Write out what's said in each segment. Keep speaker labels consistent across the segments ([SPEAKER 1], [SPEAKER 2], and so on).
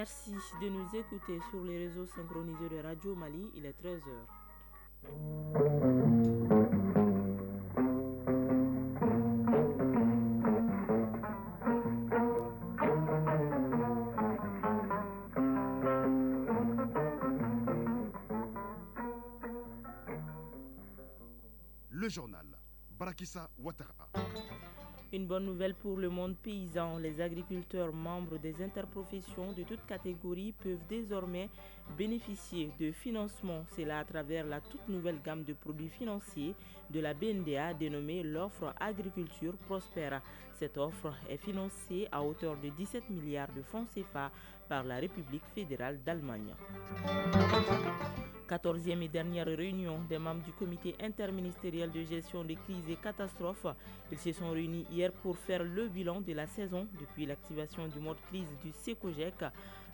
[SPEAKER 1] Merci de nous écouter sur les réseaux synchronisés de Radio Mali. Il est 13h.
[SPEAKER 2] Le journal Barakissa Ouattara.
[SPEAKER 1] Une bonne nouvelle pour le monde paysan. Les agriculteurs membres des interprofessions de toutes catégories peuvent désormais bénéficier de financement. C'est là à travers la toute nouvelle gamme de produits financiers de la BNDA dénommée l'offre Agriculture Prospère. Cette offre est financée à hauteur de 17 milliards de francs CFA par la République fédérale d'Allemagne. 14e et dernière réunion des membres du comité interministériel de gestion des crises et catastrophes. Ils se sont réunis hier pour faire le bilan de la saison depuis l'activation du mode crise du SECOGEC.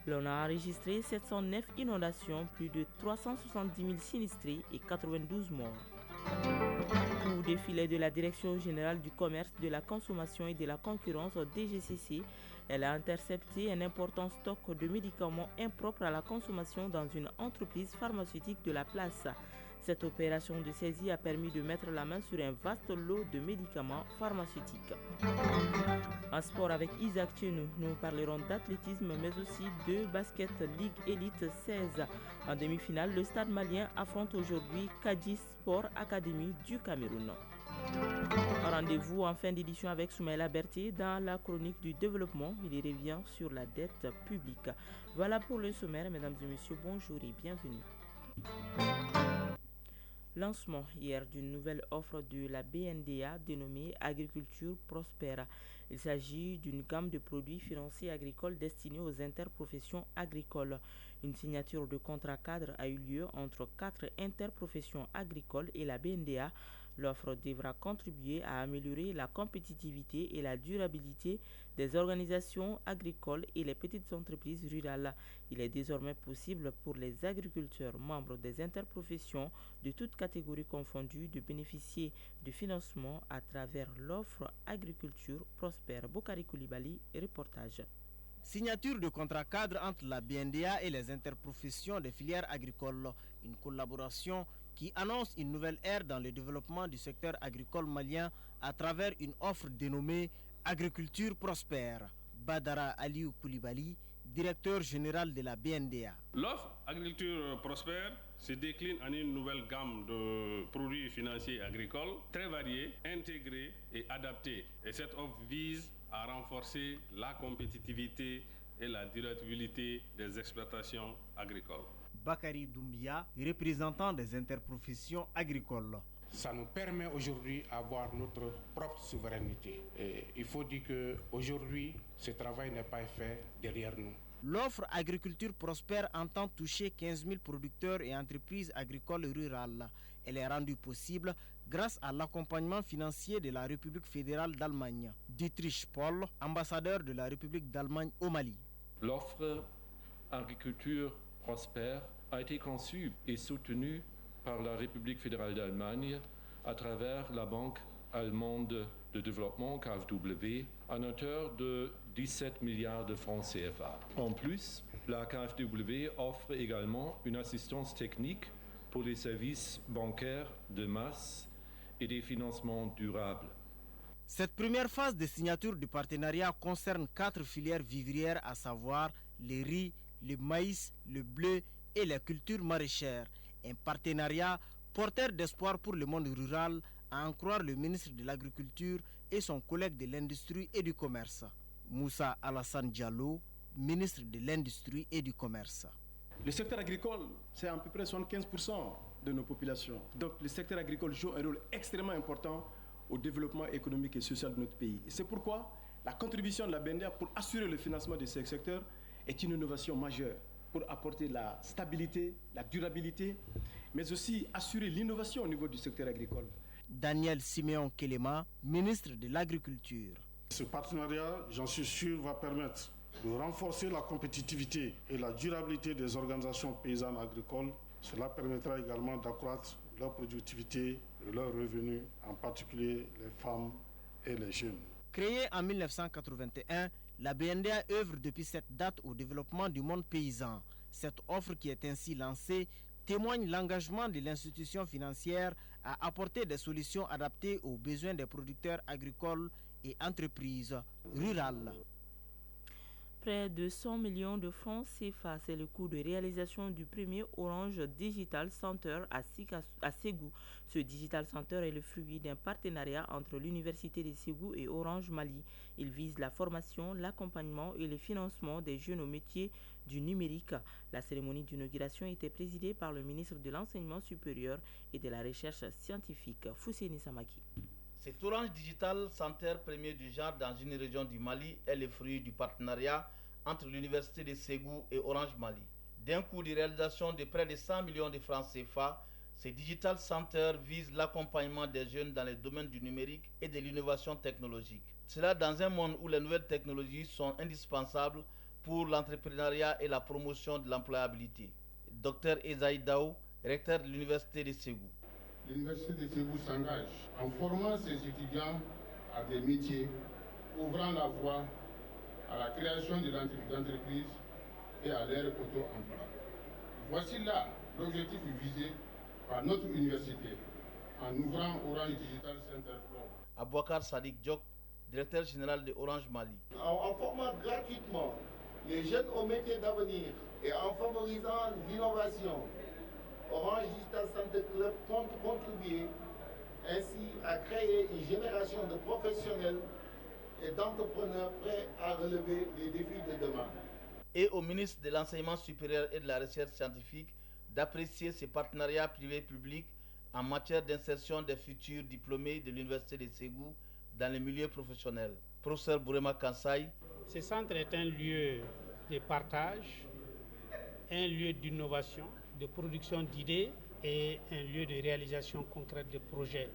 [SPEAKER 1] L'on a enregistré 709 inondations, plus de 370 000 sinistrés et 92 morts. Coup de filet de la Direction générale du commerce, de la consommation et de la concurrence DGCC, elle a intercepté un important stock de médicaments impropres à la consommation dans une entreprise pharmaceutique de la place. Cette opération de saisie a permis de mettre la main sur un vaste lot de médicaments pharmaceutiques. En sport avec Isaac Tchenou, nous parlerons d'athlétisme mais aussi de basket Ligue Elite 16. En demi-finale, le Stade malien affronte aujourd'hui Kadji Sport Academy du Cameroun. Rendez-vous en fin d'édition avec Soumaïla Berthier dans la chronique du développement. Il y revient sur la dette publique. Voilà pour le sommaire, mesdames et messieurs, bonjour et bienvenue. Lancement hier d'une nouvelle offre de la BNDA dénommée Agriculture Prospère. Il s'agit d'une gamme de produits financiers agricoles destinés aux interprofessions agricoles. Une signature de contrat cadre a eu lieu entre 4 interprofessions agricoles et la BNDA. L'offre devra contribuer à améliorer la compétitivité et la durabilité des organisations agricoles et les petites entreprises rurales. Il est désormais possible pour les agriculteurs membres des interprofessions de toutes catégories confondues de bénéficier de financement à travers l'offre Agriculture Prospère. Bokari Koulibaly, reportage.
[SPEAKER 3] Signature de contrat cadre entre la BNDA et les interprofessions des filières agricoles. Une collaboration qui annonce une nouvelle ère dans le développement du secteur agricole malien à travers une offre dénommée Agriculture Prospère. Badara Aliou Koulibaly, directeur général de la BNDA.
[SPEAKER 4] L'offre Agriculture Prospère se décline en une nouvelle gamme de produits financiers agricoles très variés, intégrés et adaptés. Et cette offre vise à renforcer la compétitivité et la durabilité des exploitations agricoles.
[SPEAKER 3] Bakary Doumbia, représentant des interprofessions agricoles.
[SPEAKER 5] Ça nous permet aujourd'hui d'avoir notre propre souveraineté. Et il faut dire qu'aujourd'hui, ce travail n'est pas fait derrière nous.
[SPEAKER 3] L'offre Agriculture Prospère entend toucher 15 000 producteurs et entreprises agricoles rurales. Elle est rendue possible grâce à l'accompagnement financier de la République fédérale d'Allemagne. Dietrich Paul, ambassadeur de la République d'Allemagne au Mali.
[SPEAKER 6] L'offre Agriculture Prospère a été conçue et soutenue par la République fédérale d'Allemagne à travers la Banque allemande de développement KfW à hauteur de 17 milliards de francs CFA. En plus, la KfW offre également une assistance technique pour les services bancaires de masse et des financements durables.
[SPEAKER 3] Cette première phase de signature du partenariat concerne 4 filières vivrières, à savoir les riz, le maïs, le blé et les cultures maraîchères. Un partenariat porteur d'espoir pour le monde rural, à en croire le ministre de l'Agriculture et son collègue de l'Industrie et du Commerce. Moussa Alassane Diallo, ministre de l'Industrie et du Commerce.
[SPEAKER 7] Le secteur agricole, c'est à peu près 75% de nos populations. Donc le secteur agricole joue un rôle extrêmement important au développement économique et social de notre pays. Et c'est pourquoi la contribution de la BNDA pour assurer le financement de ce secteur est une innovation majeure pour apporter la stabilité, la durabilité, mais aussi assurer l'innovation au niveau du secteur agricole.
[SPEAKER 3] Daniel Siméon Kelema, ministre de l'Agriculture.
[SPEAKER 8] Ce partenariat, j'en suis sûr, va permettre de renforcer la compétitivité et la durabilité des organisations paysannes agricoles. Cela permettra également d'accroître leur productivité et leurs revenus, en particulier les femmes et les jeunes.
[SPEAKER 3] Créée en 1981, la BNDA œuvre depuis cette date au développement du monde paysan. Cette offre qui est ainsi lancée témoigne l'engagement de l'institution financière à apporter des solutions adaptées aux besoins des producteurs agricoles et entreprises rurales.
[SPEAKER 1] Près de 100 millions de francs CFA, c'est le coût de réalisation du premier Orange Digital Center à Ségou. Ce Digital Center est le fruit d'un partenariat entre l'Université de Ségou et Orange Mali. Il vise la formation, l'accompagnement et le financement des jeunes au métier du numérique. La cérémonie d'inauguration était présidée par le ministre de l'Enseignement supérieur et de la Recherche scientifique, Fousseni Samaki.
[SPEAKER 9] Cet Orange Digital Center, premier du genre dans une région du Mali, est le fruit du partenariat entre l'Université de Ségou et Orange Mali. D'un coût de réalisation de près de 100 millions de francs CFA, ce Digital Center vise l'accompagnement des jeunes dans les domaines du numérique et de l'innovation technologique. Cela dans un monde où les nouvelles technologies sont indispensables pour l'entrepreneuriat et la promotion de l'employabilité. Dr Ezaï Daou, recteur de l'Université de Ségou.
[SPEAKER 10] L'Université de Ségou s'engage en formant ses étudiants à des métiers, ouvrant la voie à la création d'entreprises et à leur auto-emploi. Voici là l'objectif visé par notre université en ouvrant Orange Digital Center Club.
[SPEAKER 9] Abouakar Sadik Diop, directeur général de Orange Mali.
[SPEAKER 11] En formant gratuitement les jeunes aux métiers d'avenir et en favorisant l'innovation, Orange Digital Center Club compte contribuer ainsi à créer une génération de professionnels et d'entrepreneurs prêts à relever les défis de demain.
[SPEAKER 9] Et au ministre de l'Enseignement supérieur et de la Recherche scientifique d'apprécier ces partenariats privés-publics en matière d'insertion des futurs diplômés de l'Université de Ségou dans les milieux professionnels. Professeur Bourema Kansai.
[SPEAKER 12] Ce centre est un lieu de partage, un lieu d'innovation, de production d'idées et un lieu de réalisation concrète de projets.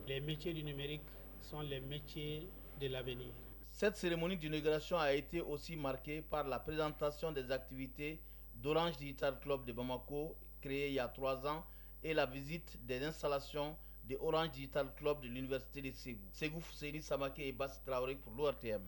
[SPEAKER 12] Les métiers du numérique sont les métiers de l'avenir.
[SPEAKER 9] Cette cérémonie d'inauguration a été aussi marquée par la présentation des activités d'Orange Digital Club de Bamako, créé il y a 3 ans, et la visite des installations de Orange Digital Club de l'Université de Ségou. Ségou Fousseni Samake et Bassi Traoré pour l'ORTM.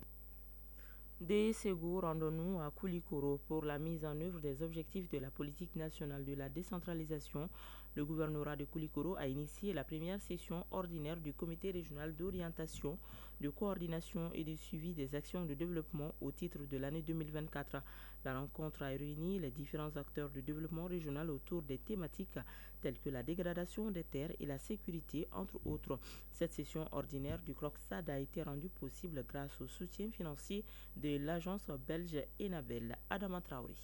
[SPEAKER 1] De Ségou, rendons-nous à Koulikoro pour la mise en œuvre des objectifs de la politique nationale de la décentralisation. Le gouvernorat de Koulikoro a initié la première session ordinaire du comité régional d'orientation, de coordination et de suivi des actions de développement au titre de l'année 2024. La rencontre a réuni les différents acteurs du développement régional autour des thématiques telles que la dégradation des terres et la sécurité, entre autres. Cette session ordinaire du CROCSAD a été rendue possible grâce au soutien financier de l'agence belge Enabel. Adama Traoré.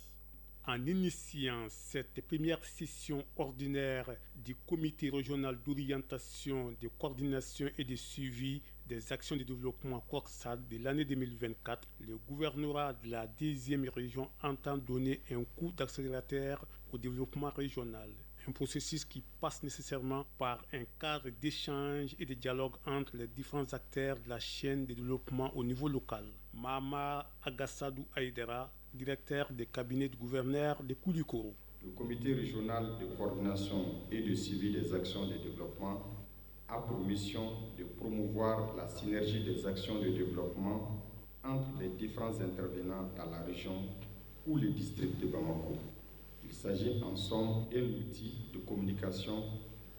[SPEAKER 13] En initiant cette première session ordinaire du comité régional d'orientation, de coordination et de suivi des actions de développement CROCSAD de l'année 2024, le gouvernorat de la 10e région entend donner un coup d'accélérateur au développement régional. Un processus qui passe nécessairement par un cadre d'échange et de dialogue entre les différents acteurs de la chaîne de développement au niveau local. Mama Agassadou Aïdera, directeur des cabinets du gouverneur de Koulikoro.
[SPEAKER 14] Le comité régional de coordination et de suivi des actions de développement a pour mission de promouvoir la synergie des actions de développement entre les différents intervenants dans la région ou les districts de Bamako. Il s'agit en somme d'un outil de communication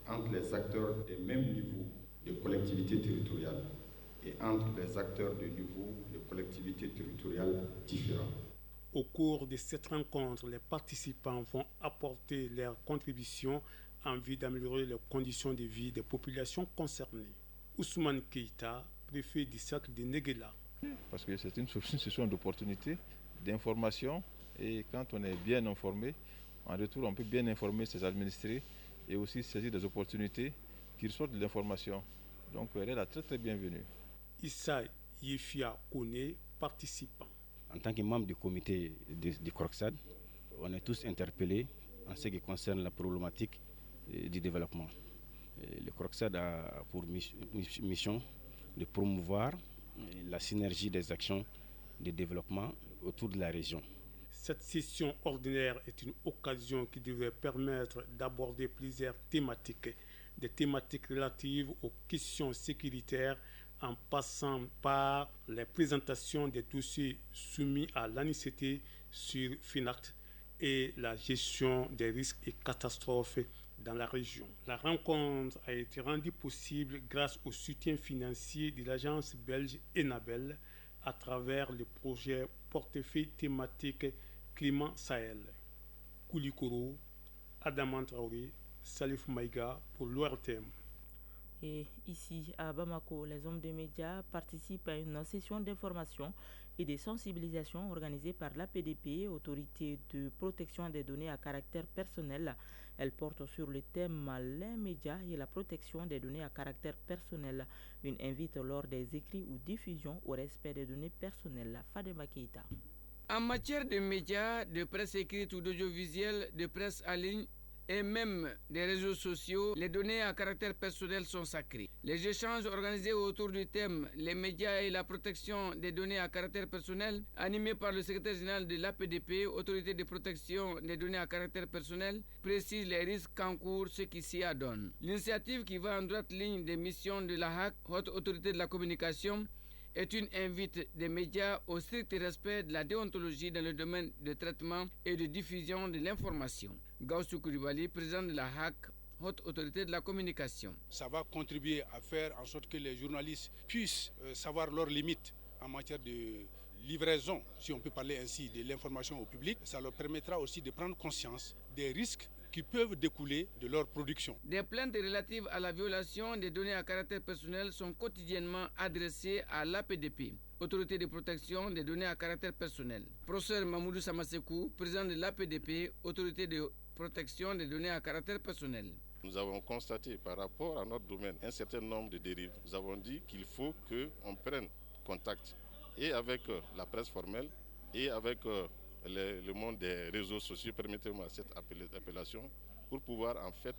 [SPEAKER 14] entre les acteurs des mêmes niveaux de collectivités territoriales et entre les acteurs de niveaux de collectivités territoriales différents.
[SPEAKER 13] Au cours de cette rencontre, les participants vont apporter leur contribution en vue d'améliorer les conditions de vie des populations concernées. Ousmane Keïta, préfet du cercle de Néguéla.
[SPEAKER 15] Parce que c'est une session d'opportunité, d'information, et quand on est bien informé, en retour on peut bien informer ses administrés et aussi saisir des opportunités qui ressortent de l'information. Donc elle est la très bienvenue.
[SPEAKER 13] Issa Yefia Kone, participant.
[SPEAKER 16] En tant que membre du comité du CROCSAD, on est tous interpellés en ce qui concerne la problématique du développement. Le CROCSAD a pour mission de promouvoir la synergie des actions de développement autour de la région.
[SPEAKER 13] Cette session ordinaire est une occasion qui devrait permettre d'aborder plusieurs thématiques, des thématiques relatives aux questions sécuritaires, en passant par les présentations des dossiers soumis à l'ANICT sur FINACT et la gestion des risques et catastrophes dans la région. La rencontre a été rendue possible grâce au soutien financier de l'agence belge Enabel à travers le projet portefeuille thématique Climat Sahel. Koulikoro, Adaman Traoré, Salif Maïga pour l'ORTM.
[SPEAKER 1] Et ici à Bamako, les hommes de médias participent à une session d'information et de sensibilisation organisée par l'APDP, Autorité de protection des données à caractère personnel. Elle porte sur le thème les médias et la protection des données à caractère personnel. Une invite lors des écrits ou diffusions au respect des données personnelles. Fadema Keita.
[SPEAKER 17] En matière de médias, de presse écrite ou d'audiovisuel, de presse en ligne, et même des réseaux sociaux, les données à caractère personnel sont sacrées. Les échanges organisés autour du thème « Les médias et la protection des données à caractère personnel » animés par le secrétaire général de l'APDP, Autorité de protection des données à caractère personnel, précisent les risques qu'encourent ceux qui s'y adonnent. L'initiative qui va en droite ligne des missions de la HAC, Haute Autorité de la Communication, est une invite des médias au strict respect de la déontologie dans le domaine de traitement et de diffusion de l'information. Gaussou Koulibaly, président de la HAC, Haute Autorité de la Communication.
[SPEAKER 18] Ça va contribuer à faire en sorte que les journalistes puissent savoir leurs limites en matière de livraison, si on peut parler ainsi, de l'information au public. Ça leur permettra aussi de prendre conscience des risques qui peuvent découler de leur production.
[SPEAKER 17] Des plaintes relatives à la violation des données à caractère personnel sont quotidiennement adressées à l'APDP, Autorité de protection des données à caractère personnel. Professeur Mamoudou Samasekou, président de l'APDP, Autorité de protection des données à caractère personnel.
[SPEAKER 19] Nous avons constaté par rapport à notre domaine un certain nombre de dérives. Nous avons dit qu'il faut qu'on prenne contact et avec la presse formelle et avec le monde des réseaux sociaux, permettez-moi cette appellation, pour pouvoir en fait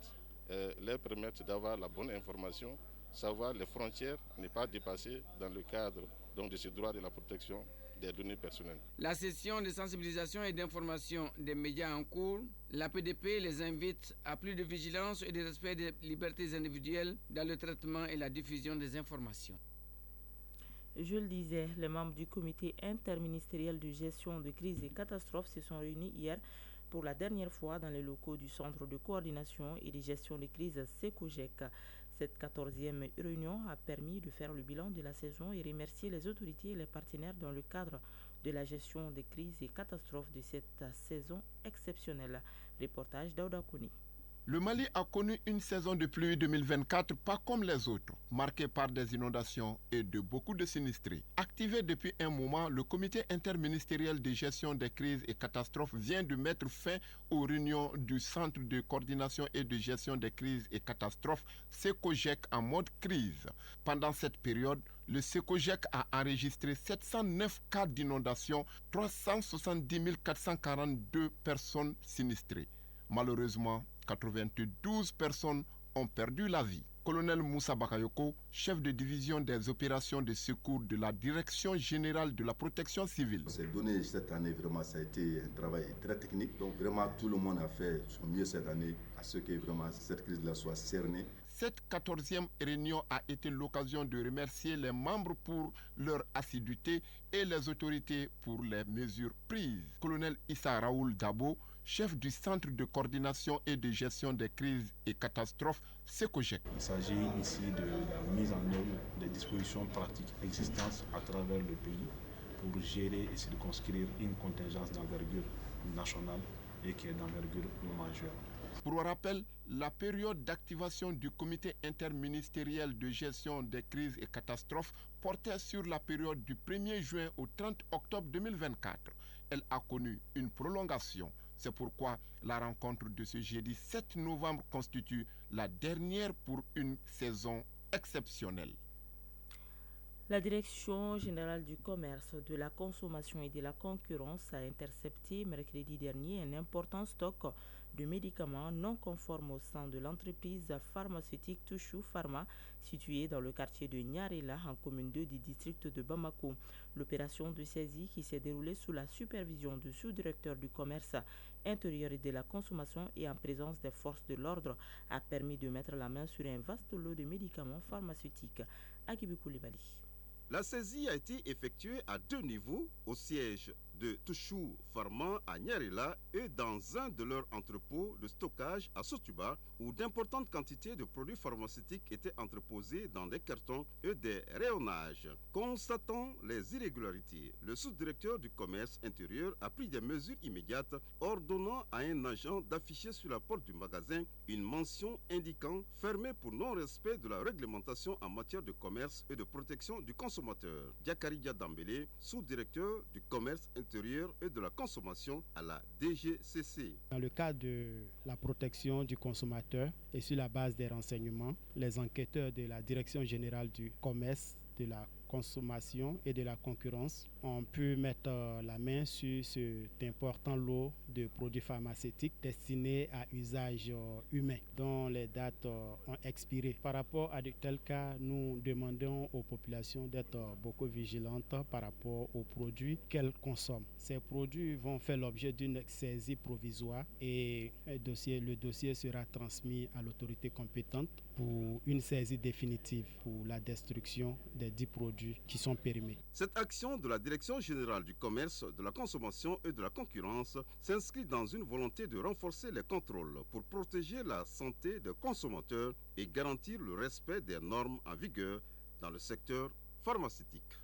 [SPEAKER 19] leur permettre d'avoir la bonne information, savoir les frontières, ne pas dépasser dans le cadre donc, de ce droit de la protection des données personnelles.
[SPEAKER 17] La session de sensibilisation et d'information des médias en cours, l'APDP les invite à plus de vigilance et de respect des libertés individuelles dans le traitement et la diffusion des informations.
[SPEAKER 1] Je le disais, les membres du comité interministériel de gestion de crises et catastrophes se sont réunis hier pour la dernière fois dans les locaux du Centre de coordination et de gestion des crises SECOGEC. Cette 14e réunion a permis de faire le bilan de la saison et remercier les autorités et les partenaires dans le cadre de la gestion des crises et catastrophes de cette saison exceptionnelle. Reportage d'Aouda Kouni.
[SPEAKER 20] Le Mali a connu une saison de pluie 2024 pas comme les autres, marquée par des inondations et de beaucoup de sinistrés. Activé depuis un moment, le comité interministériel de gestion des crises et catastrophes vient de mettre fin aux réunions du Centre de coordination et de gestion des crises et catastrophes SECOGEC en mode crise. Pendant cette période, le SECOGEC a enregistré 709 cas d'inondation, 370 442 personnes sinistrées. Malheureusement, 92 personnes ont perdu la vie. Colonel Moussa Bakayoko, chef de division des opérations de secours de la Direction générale de la protection civile.
[SPEAKER 21] Ces données cette année, vraiment, ça a été un travail très technique. Donc vraiment, tout le monde a fait son mieux cette année à ce que vraiment cette crise-là soit cernée.
[SPEAKER 20] Cette 14e réunion a été l'occasion de remercier les membres pour leur assiduité et les autorités pour les mesures prises. Colonel Issa Raoul Dabo, chef du Centre de coordination et de gestion des crises et catastrophes SECOGEC.
[SPEAKER 22] Il s'agit ici de la mise en œuvre des dispositions pratiques existantes à travers le pays pour gérer et circonscrire une contingence d'envergure nationale et qui est d'envergure majeure.
[SPEAKER 20] Pour rappel, la période d'activation du comité interministériel de gestion des crises et catastrophes portait sur la période du 1er juin au 30 octobre 2024. Elle a connu une prolongation. C'est pourquoi la rencontre de ce jeudi 7 novembre constitue la dernière pour une saison exceptionnelle.
[SPEAKER 1] La Direction générale du commerce, de la consommation et de la concurrence a intercepté mercredi dernier un important stock de médicaments non conformes au sein de l'entreprise pharmaceutique Touchou Pharma, située dans le quartier de Nyarela, en commune 2 du district de Bamako. L'opération de saisie, qui s'est déroulée sous la supervision du sous-directeur du commerce intérieur et de la consommation et en présence des forces de l'ordre, a permis de mettre la main sur un vaste lot de médicaments pharmaceutiques. Agibi Koulibaly.
[SPEAKER 2] La saisie a été effectuée à 2 niveaux, au siège de Touchou Farman à Nyarela et dans un de leurs entrepôts de stockage à Sotuba, où d'importantes quantités de produits pharmaceutiques étaient entreposés dans des cartons et des rayonnages. Constatant les irrégularités, le sous-directeur du commerce intérieur a pris des mesures immédiates, ordonnant à un agent d'afficher sur la porte du magasin une mention indiquant « fermé pour non-respect de la réglementation en matière de commerce et de protection du consommateur ». Diakaridia Dambélé, sous-directeur du commerce intérieur et de la consommation à la DGCC.
[SPEAKER 4] Dans le cadre de la protection du consommateur et sur la base des renseignements, les enquêteurs de la Direction générale du commerce, de la consommation et de la concurrence ont pu mettre la main sur cet important lot de produits pharmaceutiques destinés à usage humain dont les dates ont expiré. Par rapport à de tels cas, nous demandons aux populations d'être beaucoup vigilantes par rapport aux produits qu'elles consomment. Ces produits vont faire l'objet d'une saisie provisoire et le dossier sera transmis à l'autorité compétente pour une saisie définitive pour la destruction des 10 produits qui sont périmés.
[SPEAKER 2] Cette action de la Direction générale du commerce, de la consommation et de la concurrence s'inscrit dans une volonté de renforcer les contrôles pour protéger la santé des consommateurs et garantir le respect des normes en vigueur dans le secteur pharmaceutique.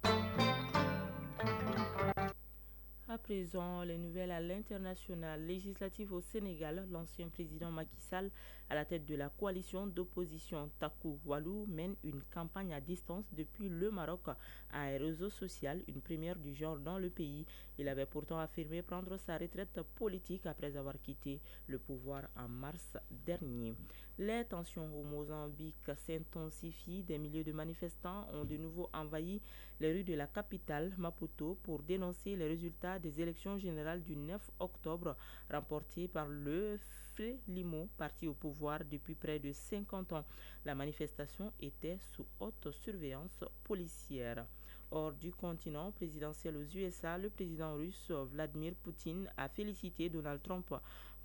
[SPEAKER 1] À présent, les nouvelles à l'international législatif au Sénégal. L'ancien président Macky Sall, à la tête de la coalition d'opposition Taku Walou, mène une campagne à distance depuis le Maroc à un réseau social, une première du genre dans le pays. Il avait pourtant affirmé prendre sa retraite politique après avoir quitté le pouvoir en mars dernier. Les tensions au Mozambique s'intensifient. Des milliers de manifestants ont de nouveau envahi les rues de la capitale, Maputo, pour dénoncer les résultats des élections générales du 9 octobre remportées par le Frelimo, parti au pouvoir depuis près de 50 ans. La manifestation était sous haute surveillance policière. Hors du continent présidentiel aux USA, le président russe Vladimir Poutine a félicité Donald Trump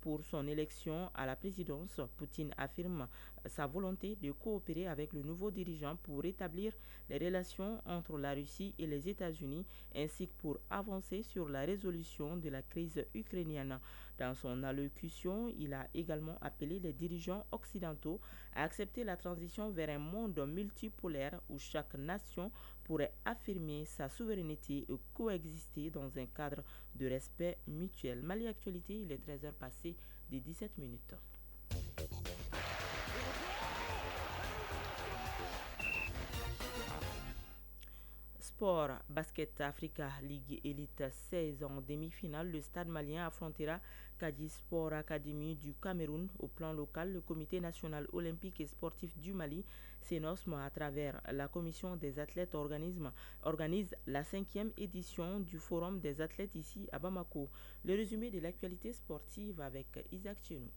[SPEAKER 1] pour son élection à la présidence. Poutine affirme sa volonté de coopérer avec le nouveau dirigeant pour rétablir les relations entre la Russie et les États-Unis, ainsi que pour avancer sur la résolution de la crise ukrainienne. Dans son allocution, il a également appelé les dirigeants occidentaux à accepter la transition vers un monde multipolaire où chaque nation pourrait affirmer sa souveraineté et coexister dans un cadre de respect mutuel. Mali Actualité, il est 13h passé des 17 minutes. Sport, Basket Africa League Elite 16 en demi-finale, le Stade malien affrontera Kadi Sport Academy du Cameroun. Au plan local, le Comité national olympique et sportif du Mali, CNOSM, à travers la commission des athlètes, organise la 5e édition du Forum des athlètes ici à Bamako. Le résumé de l'actualité sportive avec Isaac Chenou.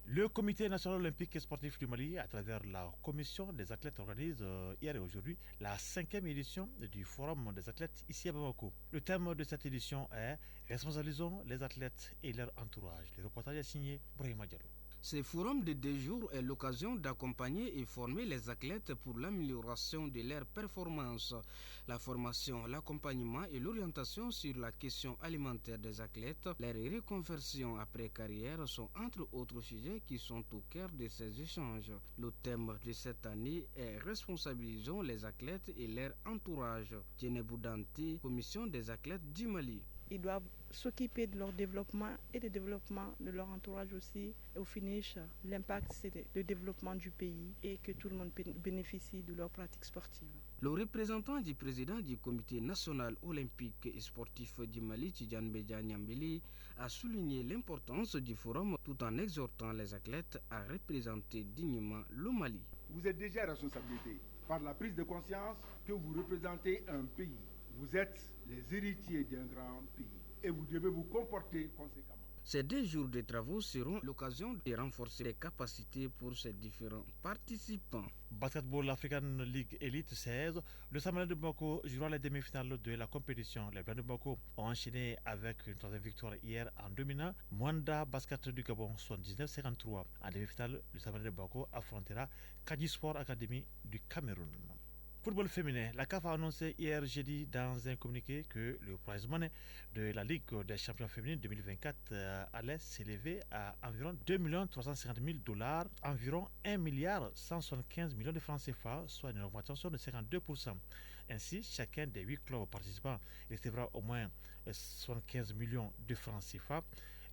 [SPEAKER 23] Le Comité national olympique et sportif du Mali, à travers la commission des athlètes, organise hier et aujourd'hui la 5e édition du Forum des athlètes ici à Bamako. Le thème de cette édition est « Responsabilisons les athlètes et leur entourage ». Le reportage est signé Brahima Diallo.
[SPEAKER 24] Ce forum de 2 jours est l'occasion d'accompagner et former les athlètes pour l'amélioration de leurs performances. La formation, l'accompagnement et l'orientation sur la question alimentaire des athlètes, leur reconversion après carrière sont entre autres sujets qui sont au cœur de ces échanges. Le thème de cette année est « Responsabilisons les athlètes et leur entourage ». Djenebou Dante, commission des athlètes du Mali.
[SPEAKER 25] Ils doivent s'occuper de leur développement et du développement de leur entourage aussi. Au finish, l'impact, c'est le développement du pays et que tout le monde bénéficie de leurs pratiques sportives.
[SPEAKER 24] Le représentant du président du Comité national olympique et sportif du Mali, Tidjane Bédia Niambeli, a souligné l'importance du forum tout en exhortant les athlètes à représenter dignement le Mali.
[SPEAKER 26] Vous êtes déjà responsabilisés par la prise de conscience que vous représentez un pays. Vous êtes les héritiers d'un grand pays et vous devez vous comporter conséquemment.
[SPEAKER 24] Ces 2 jours de travaux seront l'occasion de renforcer les capacités pour ces différents participants.
[SPEAKER 23] Basketball African League Elite 16, le Samalin de Bamako jouera les demi-finales de la compétition. Les Blancs de Bamako ont enchaîné avec une 3e victoire hier en dominant Mwanda Basket du Gabon 79-53. En demi-finale, le Samalin de Bamako affrontera Kadi Sport Academy du Cameroun. Football féminin, la CAF a annoncé hier jeudi dans un communiqué que le prize money de la Ligue des champions féminines 2024 allait s'élever à environ 2 350 000 $, environ 1 175 millions de francs CFA, soit une augmentation de 52%. Ainsi, chacun des 8 clubs participants recevra au moins 75 millions de francs CFA.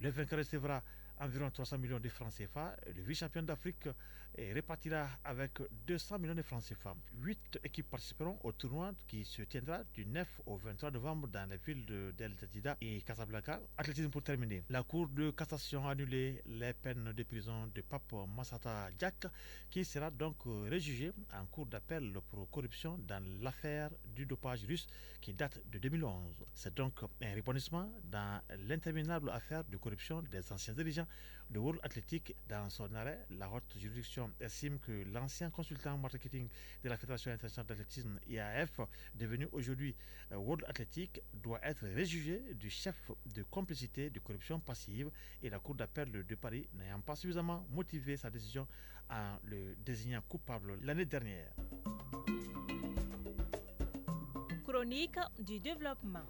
[SPEAKER 23] Le vainqueur recevra environ 300 millions de francs CFA. Le vice-champion d'Afrique répartira avec 200 millions de francs CFA. 8 équipes participeront au tournoi qui se tiendra du 9 au 23 novembre dans les villes d'El Jadida et Casablanca. Athlétisme pour terminer. La Cour de cassation a annulé les peines de prison de Pape Massata Diack, qui sera donc rejugé en cour d'appel pour corruption dans l'affaire du dopage russe qui date de 2011. C'est donc un rebondissement dans l'interminable affaire de corruption des anciens dirigeants de World Athletic. Dans son arrêt, la haute juridiction estime que l'ancien consultant marketing de la Fédération internationale d'athlétisme IAAF, devenu aujourd'hui World Athletic, doit être réjugé du chef de complicité de corruption passive, et la Cour d'appel de Paris n'ayant pas suffisamment motivé sa décision en le désignant coupable l'année dernière.
[SPEAKER 3] Chronique du développement.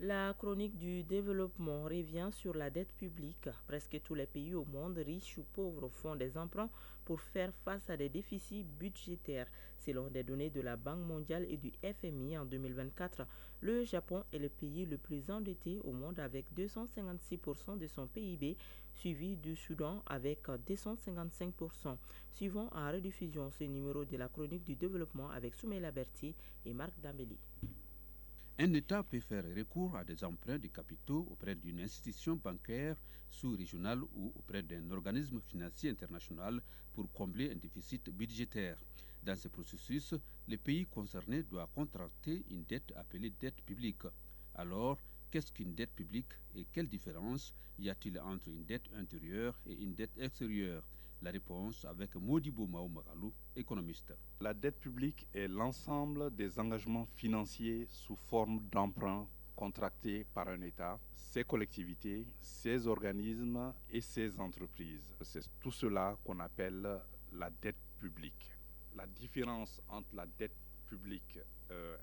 [SPEAKER 1] La chronique du développement revient sur la dette publique. Presque tous les pays au monde, riches ou pauvres, font des emprunts pour faire face à des déficits budgétaires. Selon des données de la Banque mondiale et du FMI en 2024, le Japon est le pays le plus endetté au monde avec 256% de son PIB, suivi du Soudan avec 255%. Suivons en rediffusion ce numéro de la chronique du développement avec Soumaïla Berti et Marc Dambeli.
[SPEAKER 5] Un État peut faire recours à des emprunts de capitaux auprès d'une institution bancaire sous-régionale ou auprès d'un organisme financier international pour combler un déficit budgétaire. Dans ce processus, le pays concerné doit contracter une dette appelée dette publique. Alors, qu'est-ce qu'une dette publique et quelle différence y a-t-il entre une dette intérieure et une dette extérieure? La réponse avec Modibo Mahamadou, économiste.
[SPEAKER 6] La dette publique est l'ensemble des engagements financiers sous forme d'emprunts contractés par un État, ses collectivités, ses organismes et ses entreprises. C'est tout cela qu'on appelle la dette publique. La différence entre la dette publique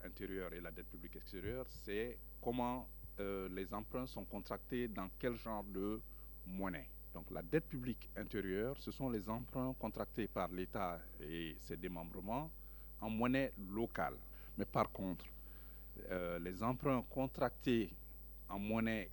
[SPEAKER 6] intérieure et la dette publique extérieure, c'est comment les emprunts sont contractés dans quel genre de monnaie. Donc la dette publique intérieure, ce sont les emprunts contractés par l'État et ses démembrements en monnaie locale. Mais par contre, les emprunts contractés en monnaie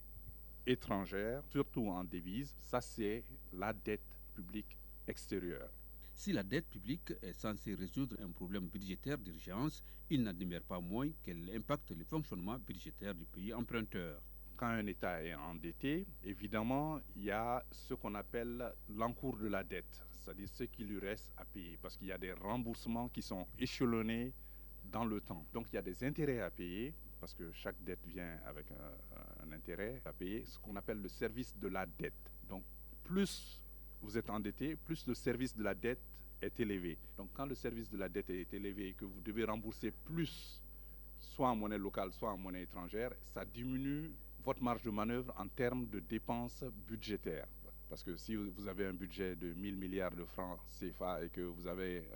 [SPEAKER 6] étrangère, surtout en devise, ça c'est la dette publique extérieure.
[SPEAKER 5] Si la dette publique est censée résoudre un problème budgétaire d'urgence, il n'en demeure pas moins qu'elle impacte le fonctionnement budgétaire du pays emprunteur.
[SPEAKER 6] Quand un État est endetté, évidemment, il y a ce qu'on appelle l'encours de la dette, c'est-à-dire ce qui lui reste à payer, parce qu'il y a des remboursements qui sont échelonnés dans le temps. Donc il y a des intérêts à payer, parce que chaque dette vient avec un intérêt à payer, ce qu'on appelle le service de la dette. Donc plus vous êtes endetté, plus le service de la dette est élevé. Donc quand le service de la dette est élevé et que vous devez rembourser plus, soit en monnaie locale, soit en monnaie étrangère, ça diminue votre marge de manœuvre en termes de dépenses budgétaires. Parce que si vous avez un budget de 1000 milliards de francs CFA et que vous avez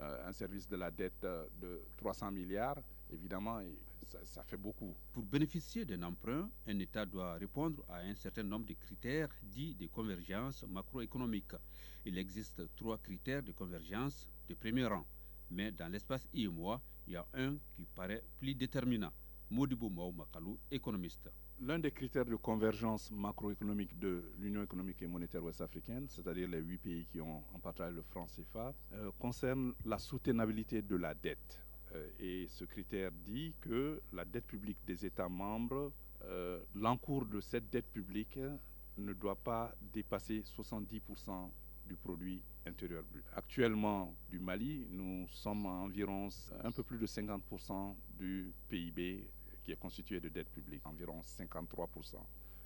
[SPEAKER 6] un service de la dette de 300 milliards, évidemment, ça fait beaucoup.
[SPEAKER 5] Pour bénéficier d'un emprunt, un État doit répondre à un certain nombre de critères dits de convergence macroéconomique. Il existe 3 critères de convergence de premier rang. Mais dans l'espace IMOA, il y a un qui paraît plus déterminant. Modibo Mahamadou, économiste.
[SPEAKER 6] L'un des critères de convergence macroéconomique de l'Union économique et monétaire ouest-africaine, c'est-à-dire les 8 pays qui ont en partage le franc CFA, concerne la soutenabilité de la dette. Et ce critère dit que la dette publique des États membres, l'encours de cette dette publique ne doit pas dépasser 70% du produit intérieur brut. Actuellement, du Mali, nous sommes à environ un peu plus de 50% du PIB qui est constitué de dette publique, environ 53%.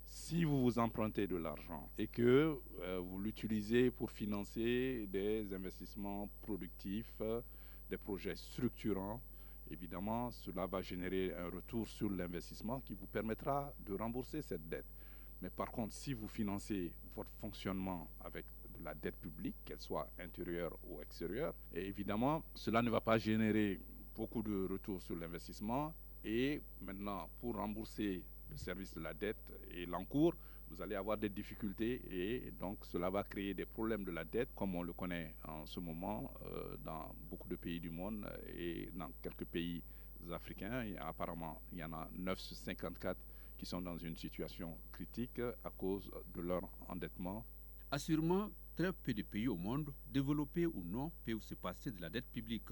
[SPEAKER 6] Si vous vous empruntez de l'argent et que vous l'utilisez pour financer des investissements productifs, des projets structurants, évidemment, cela va générer un retour sur l'investissement qui vous permettra de rembourser cette dette. Mais par contre, si vous financez votre fonctionnement avec de la dette publique, qu'elle soit intérieure ou extérieure. Et évidemment, cela ne va pas générer beaucoup de retours sur l'investissement. Et maintenant, pour rembourser le service de la dette et l'encours, vous allez avoir des difficultés et donc cela va créer des problèmes de la dette comme on le connaît en ce moment dans beaucoup de pays du monde et dans quelques pays africains. Et apparemment, il y en a 9 sur 54 qui sont dans une situation critique à cause de leur endettement.
[SPEAKER 5] Assurément, très peu de pays au monde, développés ou non, peuvent se passer de la dette publique.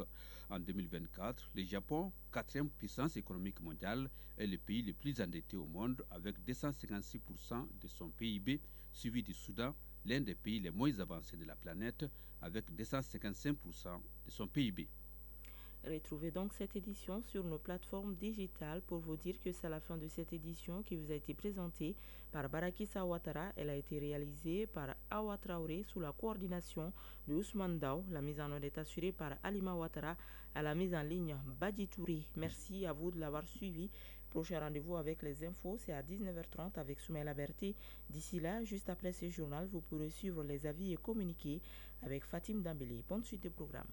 [SPEAKER 5] En 2024, le Japon, 4e puissance économique mondiale, est le pays le plus endetté au monde avec 256% de son PIB, suivi du Soudan, l'un des pays les moins avancés de la planète, avec 255% de son PIB.
[SPEAKER 1] Retrouvez donc cette édition sur nos plateformes digitales pour vous dire que c'est la fin de cette édition qui vous a été présentée par Barakissa Ouattara. Elle a été réalisée par Awa Traoré sous la coordination de Ousmane Dao. La mise en onde est assurée par Alima Ouattara. À la mise en ligne, Badi Touré. Merci à vous de l'avoir suivi. Prochain rendez-vous avec les infos, c'est à 19h30 avec Soumaïla Berté. D'ici là, juste après ce journal, vous pourrez suivre les avis et communiquer avec Fatim Dambélé. Bonne suite de programme.